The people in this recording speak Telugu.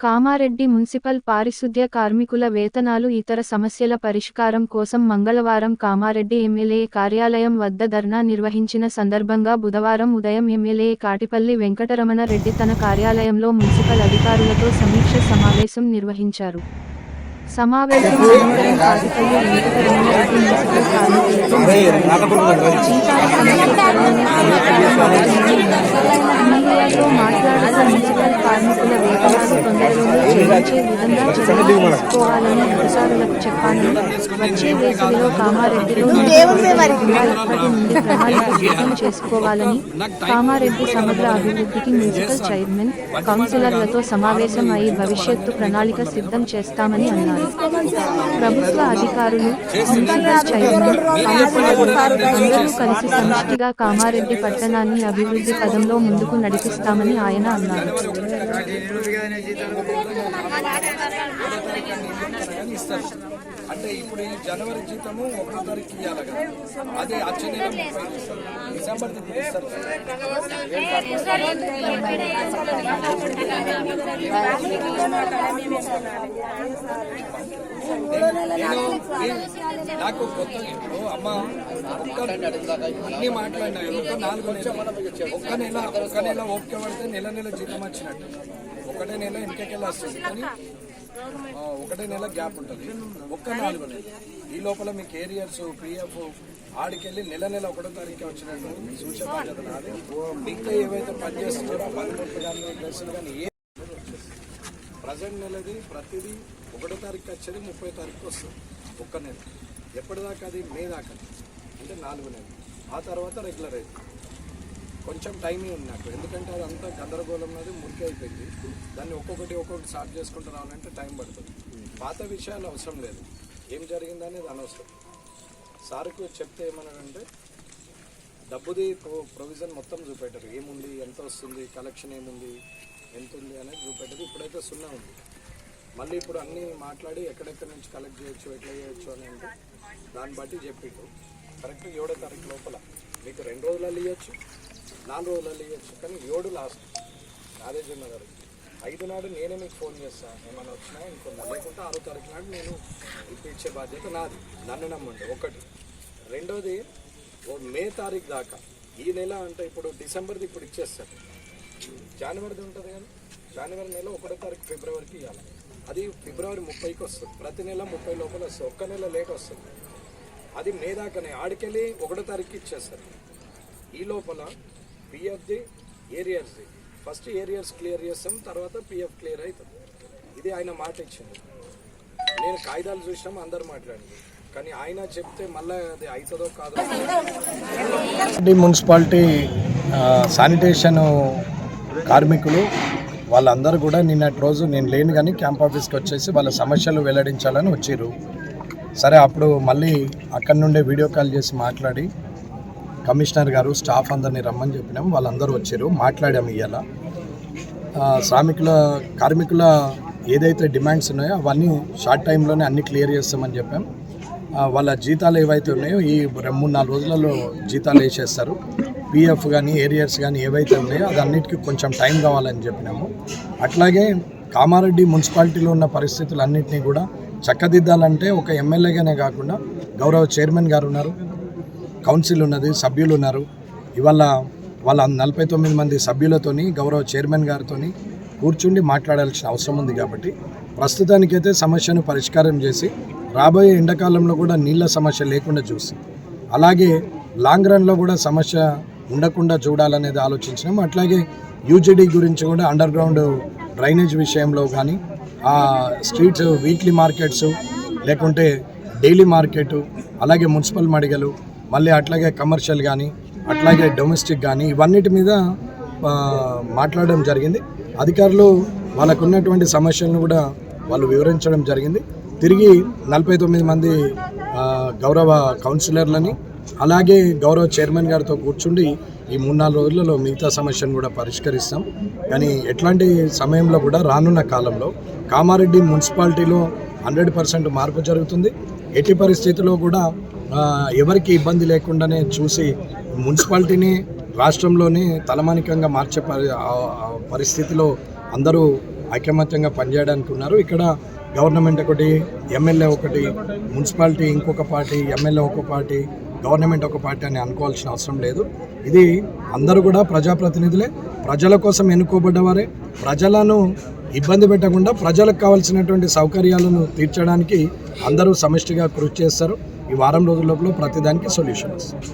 కామారెడ్డి మున్సిపల్ పారిశుద్ధ్య కార్మికుల వేతనాలు ఇతర సమస్యల పరిష్కారం కోసం మంగళవారం కామారెడ్డి ఎమ్మెల్యే కార్యాలయం వద్ద ధర్నా నిర్వహించిన సందర్భంగా బుధవారం ఉదయం ఎమ్మెల్యే కాటిపల్లి వెంకటరమణ రెడ్డి తన కార్యాలయంలో మున్సిపల్ అధికారులతో సమీక్ష సమావేశం నిర్వహించారు. సమావేశం అనంతరం కాటిపల్లి వెంకటరమణ రెడ్డి మున్సిపల్ కార్మికులతో మాట్లాడుతూ మున్సిపల్ కార్మికుల వేతనాలు తొందరలోనే చెల్లించే విధంగా చర్యలు తీసుకోవాలని అధికారులకు చెప్పానని, వచ్చే వేసవిలో కామారెడ్డిలో ఇప్పటి నుండి ప్రణాళిక సిద్ధం చేసుకోవాలని, కామారెడ్డి సమగ్ర అభివృద్ధికి మున్సిపల్ చైర్మన్, కౌన్సిలర్లతో సమావేశం అయి భవిష్యత్తు ప్రణాళిక సిద్ధం చేస్తామని అన్నారు. ప్రభుత్వ అధికారులు, మున్సిపల్ చైర్మన్, కౌన్సిలర్లు అందరూ కలిసి సమిష్టిగా కామారెడ్డి పట్టణాన్ని అభివృద్ధి పదంలో ముందుకు నడిపిస్తామని ఆయన అన్నారు. అంటే ఇప్పుడు ఈ జనవరి జీతము 1వ తారీఖు ఇవ్వాలి కదా, అదే వచ్చే నెల డిసెంబర్ ఇస్తారు. నాకు కొత్త ఇప్పుడు అమ్మ అన్ని మాట్లాడినా ఎందుకో 4 నెలలు ఒక్క నెల ఓపిక పడితే నెల జీతం వచ్చినట్టు, ఒకటే నెల ఇంకెళ్ళి వస్తుంది. కానీ ఒకటే నెల గ్యాప్ ఉంటుంది, ఒక్క 4 నెలలు. ఈ లోపల మీకు ఏరియర్స్ పిఎఫ్ ఆడికెళ్ళి నెల 1వ తారీఖు వచ్చినట్టు చూసే బాధ్యత నాది. ఇంకా ఏవైతే పనిచేస్తున్నారో 13 కానీ ప్లస్లు కానీ ఏ ప్రజెంట్ నెలది ప్రతిదీ 1వ తారీఖు వచ్చేది 30వ తారీఖు వస్తుంది. ఒక్క నెల ఎప్పటిదాకా అది మే దాకా, అంటే 4 నెలలు. ఆ తర్వాత రెగ్యులర్ అయితే కొంచెం టైమింగ్ ఉంది నాకు, ఎందుకంటే అది అంతా గందరగోళం అనేది మురికి అయిపోయింది. దాన్ని ఒక్కొక్కటి సార్ట్ చేసుకుంటూ రావాలంటే టైం పడుతుంది. పాత విషయాలు అవసరం లేదు, ఏం జరిగిందనేది అనవసరం. సార్కు చెప్తే ఏమన్నాడంటే డబ్బుది ప్రొవిజన్ మొత్తం చూపెట్టారు, ఏముంది, ఎంత వస్తుంది, కలెక్షన్ ఏముంది, ఎంత ఉంది అనేది చూపెట్టారు. ఇప్పుడైతే 0 ఉంది. మళ్ళీ ఇప్పుడు అన్నీ మాట్లాడి ఎక్కడెక్కడి నుంచి కలెక్ట్ చేయొచ్చు, ఎట్లా చేయొచ్చు అని అంటే దాన్ని బట్టి చెప్పిట్టు కరెక్ట్ 7వ తారీఖు లోపల మీకు 2 రోజులలో ఇవ్వచ్చు, 4 రోజులలో ఇవ్వచ్చు. కానీ 7 లాస్ట్ రాజేశ్వర గారు 5 నాడు నేనే మీకు ఫోన్ చేస్తాను, ఏమైనా వచ్చినా ఇంకొందా, లేకుంటే 6వ తారీఖు నాడు నేను ఇచ్చే బాధ్యత నాది. నన్ను నమ్మండి. ఒకటి. రెండోది మే తారీఖు దాకా ఈ నెల, అంటే ఇప్పుడు డిసెంబర్ది ఇప్పుడు ఇచ్చేస్తారు, జనవరిది ఉంటుంది కానీ జనవరి నెల 1వ తారీఖు ఫిబ్రవరికి ఇవ్వాలి. అది ఫిబ్రవరి 30కి వస్తుంది. ప్రతి నెల 30 లోపల వస్తుంది, ఒక్క నెల లేట్ వస్తుంది. అది మే దాకానే ఆడికెళ్ళి 1వ తారీఖుకి ఇచ్చేస్తారు. ఈ లోపల పిఎఫ్ది ఏరియర్స్ది ఫస్ట్ ఏరియర్స్ క్లియర్ చేస్తాం, తర్వాత పిఎఫ్ క్లియర్ అవుతుంది. ఇది ఆయన మాట ఇచ్చింది. నేను కాగితాలు చూసినాం, అందరు మాట్లాడింది, కానీ ఆయన చెప్తే మళ్ళీ అది అవుతుందో కాదో. మున్సిపాలిటీ శానిటేషన్ కార్మికులు వాళ్ళందరూ కూడా నిన్నటి రోజు నేను లేను కానీ క్యాంప్ ఆఫీస్కి వచ్చేసి వాళ్ళ సమస్యలు వెల్లడించాలని వచ్చారు. సరే, అప్పుడు మళ్ళీ అక్కడి నుండే వీడియో కాల్ చేసి మాట్లాడి కమిషనర్ గారు స్టాఫ్ అందరినీ రమ్మని చెప్పినాం. వాళ్ళందరూ వచ్చారు, మాట్లాడాము. ఇవాళ కార్మికుల ఏదైతే డిమాండ్స్ ఉన్నాయో అవన్నీ షార్ట్ టైంలోనే అన్నీ క్లియర్ చేస్తామని చెప్పాం. వాళ్ళ జీతాలు ఏవైతే ఉన్నాయో ఈ 3-4 రోజులలో జీతాలు వేసేస్తారు. పిఎఫ్ కానీ ఏరియర్స్ కానీ ఏవైతే ఉన్నాయో అదన్నిటికీ కొంచెం టైం కావాలని చెప్పినాము. అట్లాగే కామారెడ్డి మున్సిపాలిటీలో ఉన్న పరిస్థితులన్నింటినీ కూడా చక్కదిద్దాలంటే ఒక ఎమ్మెల్యేగానే కాకుండా గౌరవ చైర్మన్ గారు ఉన్నారు, కౌన్సిల్ ఉన్నది, సభ్యులు ఉన్నారు. ఇవాళ వాళ్ళ 49 మంది సభ్యులతోని గౌరవ చైర్మన్ గారితో కూర్చుండి మాట్లాడాల్సిన అవసరం ఉంది. కాబట్టి ప్రస్తుతానికైతే సమస్యను పరిష్కారం చేసి రాబోయే ఎండాకాలంలో కూడా నీళ్ళ సమస్య లేకుండా చూసి, అలాగే లాంగ్ రన్లో కూడా సమస్య ఉండకుండా చూడాలనేది ఆలోచించినాం. అట్లాగే యూజీడీ గురించి కూడా అండర్ గ్రౌండ్ డ్రైనేజ్ విషయంలో కానీ, స్ట్రీట్స్ వీక్లీ మార్కెట్స్ లేకుంటే డైలీ మార్కెట్, అలాగే మున్సిపల్ మడిగలు, మళ్ళీ అట్లాగే కమర్షియల్ కానీ అట్లాగే డొమెస్టిక్ కానీ ఇవన్నిటి మీద మాట్లాడడం జరిగింది. అధికారులు వాళ్ళకు ఉన్నటువంటి సమస్యలను కూడా వాళ్ళు వివరించడం జరిగింది. తిరిగి 49 మంది గౌరవ కౌన్సిలర్లని అలాగే గౌరవ చైర్మన్ గారితో కూర్చుండి ఈ 3-4 రోజులలో మిగతా సమస్యను కూడా పరిష్కరిస్తాం. కానీ ఎట్లాంటి సమయంలో కూడా రానున్న కాలంలో కామారెడ్డి మున్సిపాలిటీలో 100% మార్పు జరుగుతుంది. ఎట్టి పరిస్థితుల్లో కూడా ఎవరికి ఇబ్బంది లేకుండానే చూసి మున్సిపాలిటీని రాష్ట్రంలోనే తలమానికంగా మార్చే పరిస్థితిలో అందరూ ఐకమత్యంగా పనిచేయడానికి ఉన్నారు. ఇక్కడ గవర్నమెంట్ ఒకటి, ఎమ్మెల్యే ఒకటి, మున్సిపాలిటీ ఇంకొక పార్టీ, ఎమ్మెల్యే ఒక పార్టీ, గవర్నమెంట్ ఒక పార్టీ అని అనుకోవాల్సిన అవసరం లేదు. ఇది అందరూ కూడా ప్రజాప్రతినిధులే, ప్రజల కోసం ఎన్నుకోబడ్డవారే. ప్రజలను ఇబ్బంది పెట్టకుండా ప్రజలకు కావాల్సినటువంటి సౌకర్యాలను తీర్చడానికి అందరూ సమిష్టిగా కృషి చేస్తారు. ఈ వారం రోజుల లోపల ప్రతిదానికి సొల్యూషన్ వస్తుంది.